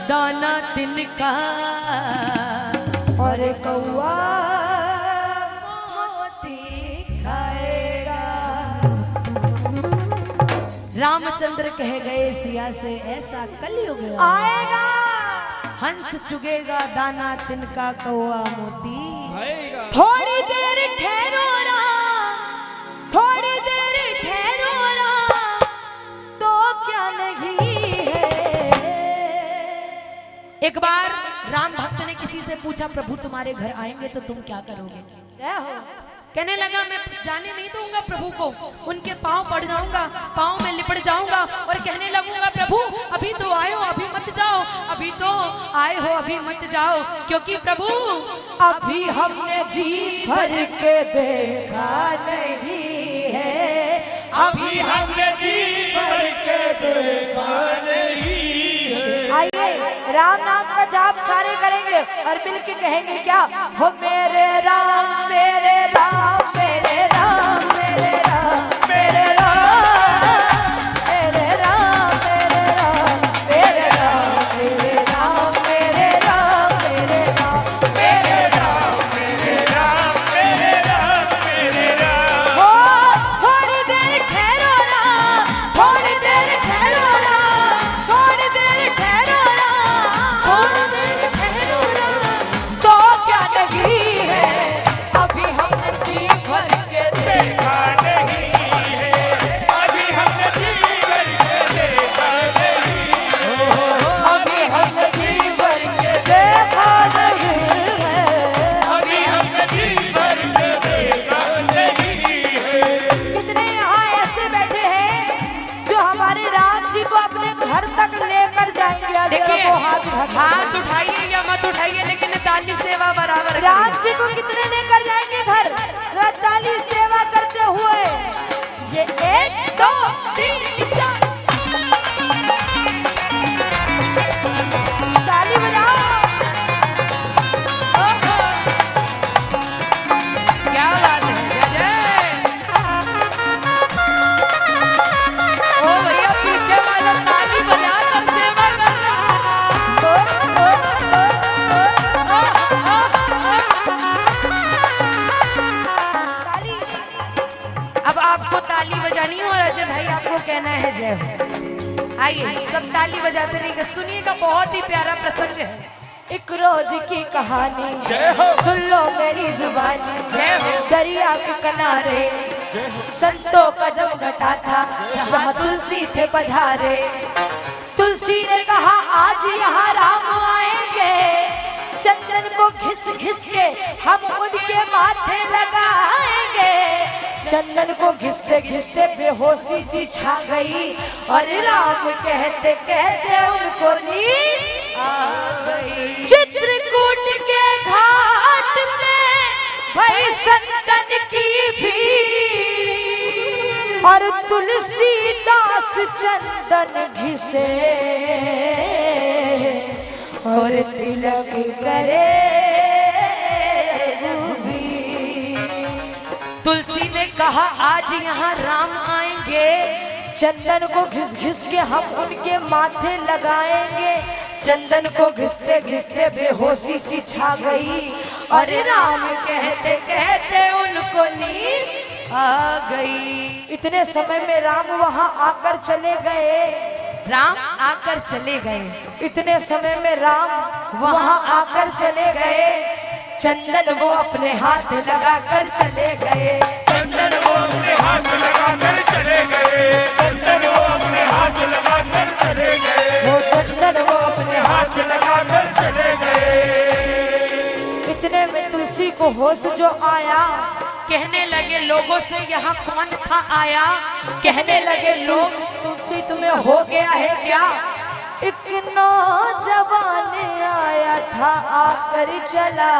दाना तिनका और कौआ मोती खाएगा। रामचंद्र कह गए सिया से ऐसा कलयुग आएगा। हंस चुगेगा दाना तिनका कौआ मोती थोड़ी देर ठहरो राम, थोड़ी देर ठहरो राम, तो क्या नहीं है। एक बार राम भक्त ने किसी से पूछा प्रभु तुम्हारे घर आएंगे तो तुम क्या करोगे? जय हो। कहने लगा मैं जाने नहीं दूंगा प्रभु को, उनके पांव पड़ जाऊंगा, पांव में लिपट जाऊंगा और कहने लगूंगा प्रभु अभी तो आए हो अभी मत जाओ, अभी तो आए हो अभी मत जाओ, क्योंकि प्रभु अभी हमने जी भर के देखा नहीं है, अभी हमने जी भर के देखा नहीं है। आइए राम नाम का जाप सारे करेंगे और मिलके कहेंगे क्या? हो मेरे राम मेरे राम मेरे राम मेरे राम मेरे राम मेरे राम मेरे राम मेरे राम मेरे राम मेरे राम मेरे राम मेरे राम मेरे राम मेरे राम। हो थोड़ी देर ठहरो राम, थोड़ी देर ठहरो राम, थोड़ी देर ठहरो राम, थोड़ी देर ठहरो राम, तो क्या नहीं है। अभी हमने जी भर के देखा नहीं है, अभी हमने जी भर के देखा नहीं है, अभी हमने जी भर के देखा नहीं है, अभी हमने जी भर के देखा नहीं है। कितने यहाँ ऐसे बैठे हैं जो हमारे राम जी को अपने घर तक लेकर जाएंगे? आज देखिए वो हाथ उठाइए या मत उठाइए लेकिन ताली सेवा बराबर राम जी को कितने लेकर जाएंगे घर? ताली सेवा करते हुए ये 1 2 3 4 ताली बजाओ। क्या बात है जय ओ भैया पीछे वाला ताली बजा कर सेवा कर रहा ताली अब आपको ताली बजानी है और अजय भाई आपको कहना है जय हो। आइए सब ताली बजाते रहिए, सुनिएगा बहुत ही प्यारा प्रसंग है। एक रोज की कहानी सुन लो मेरी जुबानी। दरिया के किनारे संतों का जब घटा था, जहाँ तुलसी थे पधारे। तुलसी ने कहा आज यहाँ राम आएंगे, चंदन को घिस घिस के हम उनके माथे लगाएंगे। चंदन को घिसते घिसते बेहोशी सी छा गई और राम कहते कहते उनको नींद आ गई। चित्रकूट के घाट पे भई संतन की भीड़ और तुलसीदास चंदन घिसे और तिलक करे रूबी। तुलसी ने कहा आज यहाँ राम आएंगे, चंदन को घिस घिस के हम उनके माथे लगाएंगे। चंदन को घिसते घिसते बेहोशी सी छा गई और राम कहते कहते उनको नींद आ गई। इतने समय में राम वहां आकर चले गए। राम आकर चले गए। इतने समय में राम वहां आकर चले गए। चंदन वो अपने हाथ लगाकर चले गए। चंदन वो अपने हाथ लगाकर चले गए, चंदन वो अपने हाथ लगाकर चले गए, वो चंदन वो अपने हाथ लगाकर चले गए। इतने में तुलसी को होश जो आया, कहने लगे लोगों से यहाँ कौन था आया? कहने लगे लोग तुलसी तुम्हें हो गया है क्या? एक नौजवान आया था आकर चला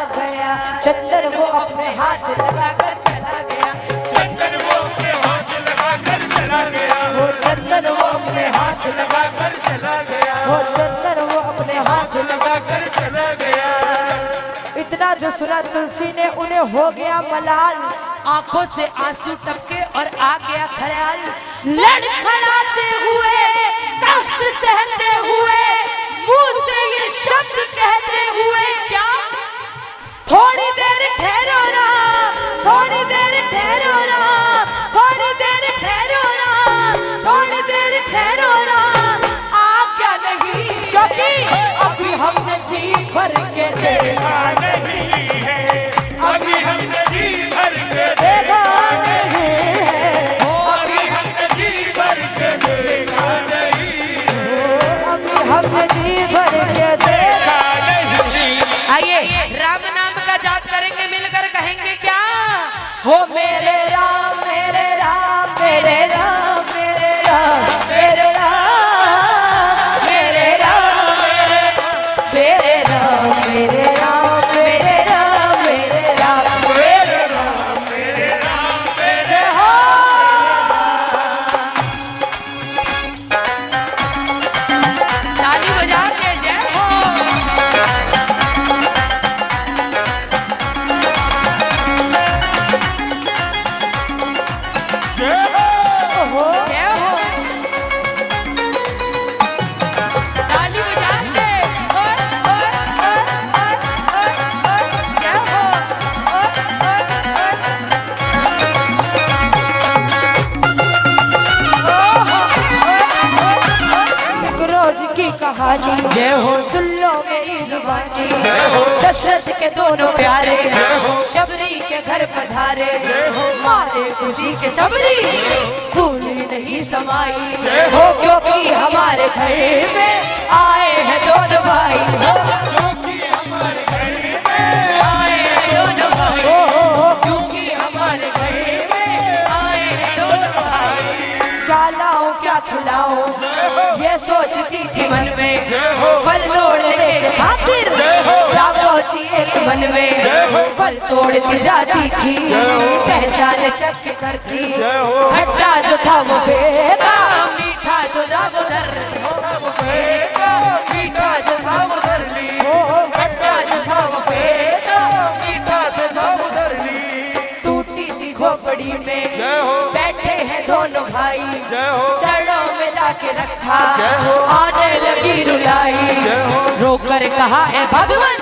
गया। चंदन वो अपने हाथ लगाकर चला गया। चंदन वो अपने हाथ लगाकर चला गया, वो चंदन वो अपने हाथ लगाकर चला गया, वो चंदन वो अपने हाथ लगाकर चला गया। इतना जो सुना तुलसी ने उन्हें हो गया मलाल। आंखों से आंसू टपके और आ गया ख्याल। लड़खड़ाते हुए कष्ट सहते हुए मुंह से ये शब्द कहते हुए क्या? थोड़ी देर ठहरो ना, थोड़ी देर ठहरो ना, थोड़ी देर ठहरो ना, थोड़ी देर ठहरो ना, आज्ञा नहीं, क्योंकि अभी हमने जी भर के देखा नहीं है, अभी हमने जी भर के देखा नहीं है, अभी हमने जी भर के देखा नहीं, अभी हमने जी भर के देखा। आइए राम नाम का जाप करेंगे, मिलकर कहेंगे क्या? हो मेरे राम मेरे राम मेरे राम मेरे राम मेरे राम मेरे राम मेरे राम मेरे राम मेरे राम मेरे राम मेरे राम मेरे राम मेरे हो। ताली बजा के जय हो। जय हो। ताली बजा के ओए ओए ओए ओए ओए जय हो। ओए ओए एक रोज की कहानी जय हो। सुन लो मेरी जुबानी। दशरथ के दोनों प्यारे शबरी के घर पधारे, मारे खुशी के शबरी फूली नहीं समाई हो, क्योंकि हमारे घर में आए हैं दोनों भाई हो, क्योंकि हमारे घर में आए हैं दोनों भाई हो, क्योंकि हमारे घर में आए हैं दोनों भाई। क्या लाऊं क्या खिलाऊं ये सोचती थी मन में, फल तोड़ने के खातिर जा पहुंची एक मन में, फल तोड़ती जाती थी पहचान चख करती, खट्टा जो था वो फेंका, मीठा जो था वो धर फेंका, मीठा जो था वो धर ली, खट्टा जो था वो फेंका, मीठा जो था वो धर ली। टूटी सी झोपड़ी में बैठे हैं दोनों भाई, चरणों में जाके रखा, आने लगी रुलाई, रोक कर कहा है भगवान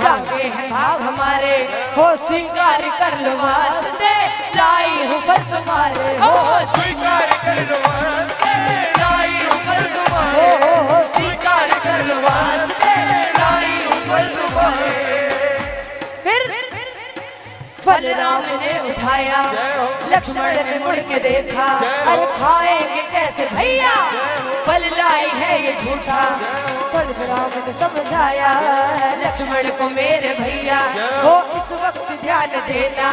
जागे हैं भाग हमारे, हो स्वीकार कर लो वास्ते लाई हूँ पर तुम्हारे, हो स्वीकार कर लो वास्ते लाई हूँ पर तुम्हारे, हो स्वीकार कर लो वास्ते लाई हूँ पर तुम्हारे। फिर फल राम ने उठाया, लक्ष्मण ने मुड़ के देखा, अरे खाएंगे कैसे भैया, फल लाई है ये झूठा, फल राम ने समझाया लक्ष्मण को मेरे भैया, हो इस वक्त ध्यान देना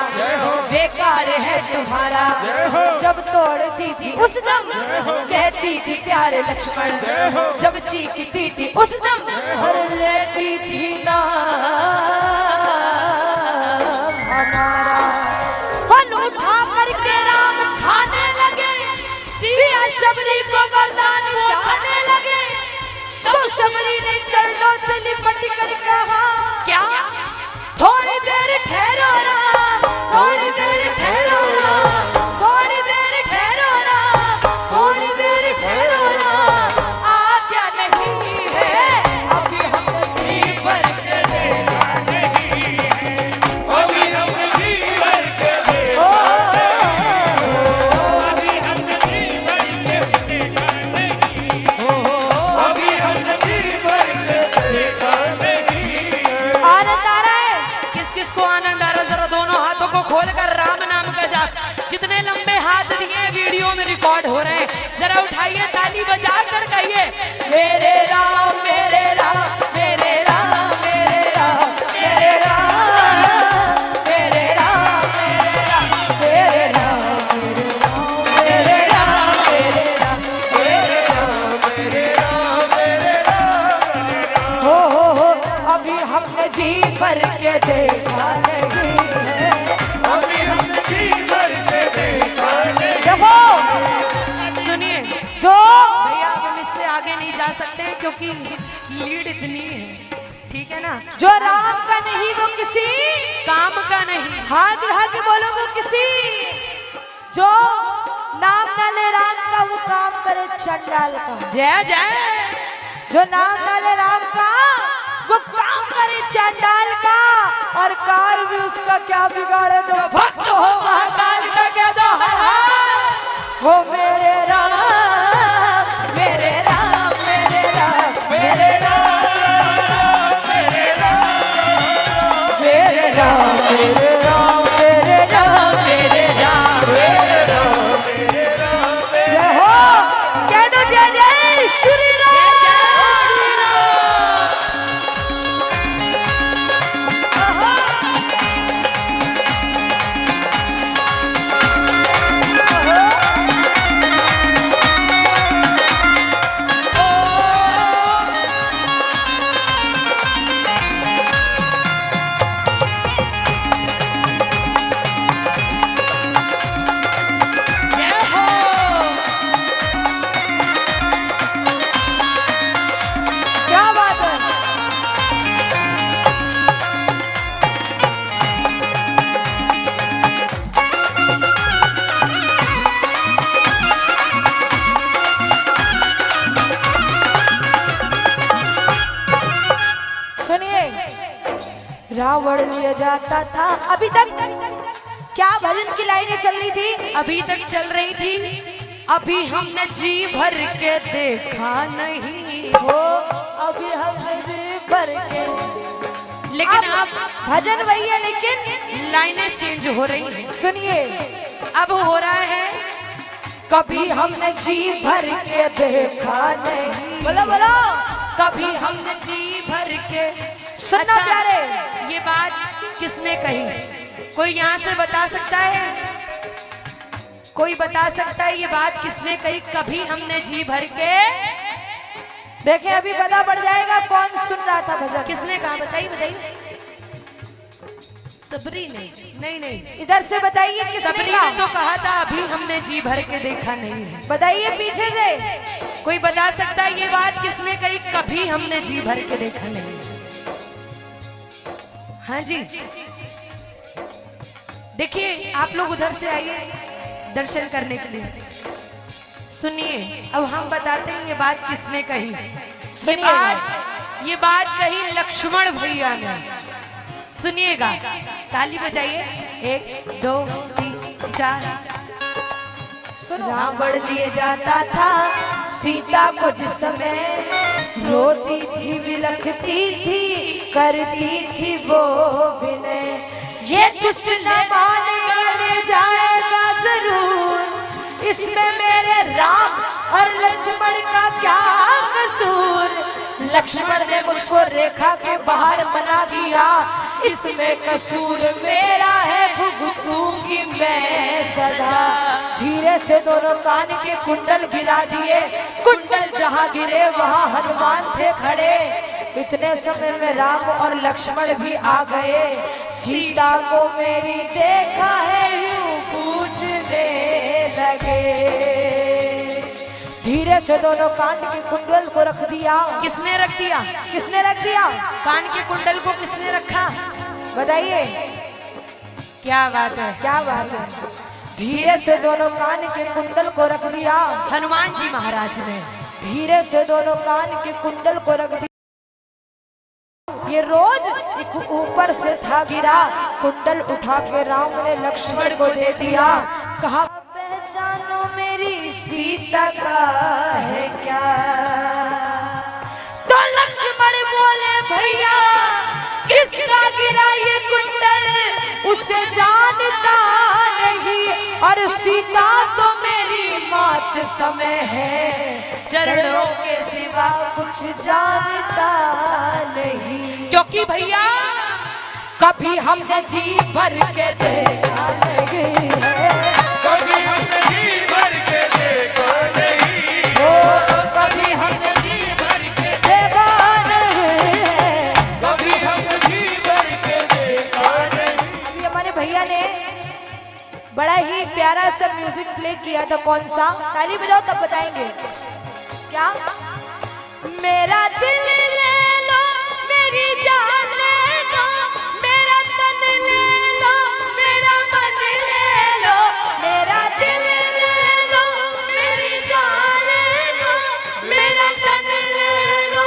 बेकार है तुम्हारा, जब तोड़ती थी उस दम कहती थी प्यारे लक्ष्मण, जब चीखती थी उस दम हर लेती थी ना हमारा। फल उठा करके राम खाने लगे, दिया शबरी को वरदान चाहने लगे, तो शबरी ने चरणों से लिपट कर कहा क्या? थोड़ी देर ठहरो ना, थोड़ी देर ठहरो ना, थोड़ी देर ठहरो ना, थोड़ी देर ठहरो ना, आज्ञा नहीं है, अभी हम जी भर के देखा नहीं है, अभी हमने जी भर के देखा अभी हमने जी भर के देखा नहीं, अभी हमने जी भर के देखा नहीं। आनंद आ रहा है? किस किस को आनंद आ रहा? जरा दोनों हाथों को खोलकर राम नाम का जाप, जितने लंबे हाथ दिए वीडियो में रिकॉर्ड हो रहे हैं, जरा उठाइए ताली बजा कर कहिए मेरे राम मेरे राम मेरे राम मेरे राम मेरे राम मेरे राम मेरे राम मेरे राम मेरे राम मेरे राम मेरे राम मेरे राम हो अभी हमने जी भर के देखा नहीं है, अभी हमने जी भर के देखा नहीं। देखो सुनिए जो भैया, अब हम इससे आगे नहीं जा सकते हैं क्योंकि लीड इतनी है, ठीक है ना? जो राम का नहीं वो किसी काम का नहीं। हाथ उठा के बोलो वो किसी, जो नाम न ले राम का वो काम करे चंडाल का। जय जय। जो नाम डाले राम का वो काम करे चांडाल का, और कार भी उसका क्या बिगाड़े, जो भक्त हो महाकाल का। कह दो हर हर। हो मेरे राम मेरे राम मेरे राम मेरे राम मेरे राम मेरे राम मेरे राम मेरे राम मेरे राम मेरे राम मेरे राम। जय हो, कह दो जय जय श्री राम। क्या बात है। सुनिए, रावण लिया जाता था। अभी तक क्या भजन की लाइनें चल रही थी? अभी तक चल रही थी, अभी हमने जी भर के देखा नहीं हो अभी हमने जी भर के, लेकिन अब भजन वही है लेकिन लाइनें चेंज हो रही हैं। सुनिए, अब हो रहा है कभी हमने जी भर के देखा नहीं। बोलो बोलो, कभी हमने जी भर के। सुनना प्यारे, ये बात किसने कही? कोई यहाँ से बता सकता है? कोई बता सकता है ये बात किसने कही? कभी हमने जी भर के। देखें अभी पता पड़ जाएगा कौन सुन रहा था भजन। किसने कहा? बताइए बताइए। सबरी ने? नहीं, इधर से बताइए किसने सबरी कहा? ने तो कहा था अभी हमने जी भर के देखा नहीं है। बताइए पीछे से। कोई बता सकता है ये बात किसने कही? कभी हमने जी भर के देखा नहीं। हाँ जी, देखिए आप लोग उधर से आइए दर्शन करने के लिए। सुनिए, अब हम बताते हैं ये बात किसने कही। ये बात कही लक्ष्मण भैया ने। सुनिएगा, ताली बजाइए। 1 2 3 4। रावण लिए जाता था सीता को जिस समय, रोती थी विलखती थी करती थी वो विनय। ये दुष्ट न मानेगा ले जाएगा जरूर, इसमें मेरे राम और लक्ष्मण का क्या कसूर। लक्ष्मण ने मुझको रेखा के बाहर बना दिया, इसमें कसूर मेरा है भुगतूंगी मैं सदा। धीरे से दोनों कान के कुंडल गिरा दिए, कुंडल जहाँ गिरे वहाँ हनुमान थे खड़े। इतने समय में राम और लक्ष्मण भी आ गए, सीता को मेरी देखा है यूं पूछने लगे। धीरे से दोनों कान के कुंडल को रख दिया। किसने रख दिया? किसने रख दिया? कान के कुंडल को किसने रखा? बताइए। क्या बात है, क्या बात है। धीरे से दोनों कान के कुंडल को रख दिया हनुमान जी महाराज ने। धीरे से दोनों कान के कुंडल को रख दिया। ये रोज ऊपर से था गिरा, कुंडल उठा के राम ने लक्ष्मण को दे दिया। कहा पहचानो मेरी सीता का है क्या? तो लक्ष्मण बोले भैया किसका गिरा ये कुंडल, उसे जानता नहीं, और सीता तो मेरी मात समय है, चरणों के सिवा कुछ जानता नहीं। क्योंकि भैया कभी हमने जी भर के देखा नहीं है, कभी हमने जी भर के देखा नहीं, कभी हमने जी भर के देखा नहीं है, कभी हमने जी भर के देखा नहीं। अभी हमारे भैया ने बड़ा ही प्यारा सा म्यूजिक प्ले किया था। कौन सा? ताली बजाओ तब बताएंगे। क्या? मेरा दिल ले लो मेरी जान ले लो, मेरा तन ले लो मेरा मन ले लो, मेरा दिल ले लो मेरी जान ले लो, मेरा तन ले लो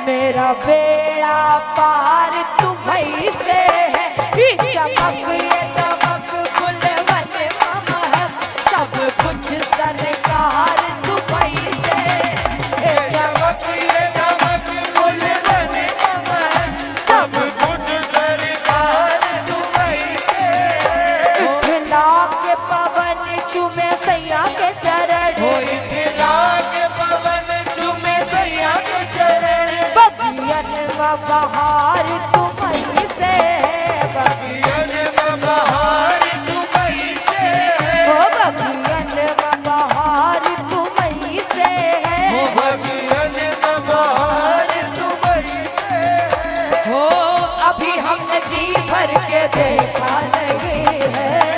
मेरा बेड़ा पार तुम्हीं से है, ये चमक ये दमक बुलबुल मामा है, सब कुछ सरकार तुम्हीं से है, चमक ये दमक बुलबुल मामा है, सब कुछ सरकार तुम्हीं से उठला के पवन चूमे सैया के चरण, खिला के पवन चूमे सैया के चरण बगियन में बहार तुम्हीं से है, बगियन में बहार तुम्हीं से ओ बगियन में बहार तुम्हीं से है, बगियन में बहार तुम्हीं से हो अभी हमने जी भर के देखा नहीं है।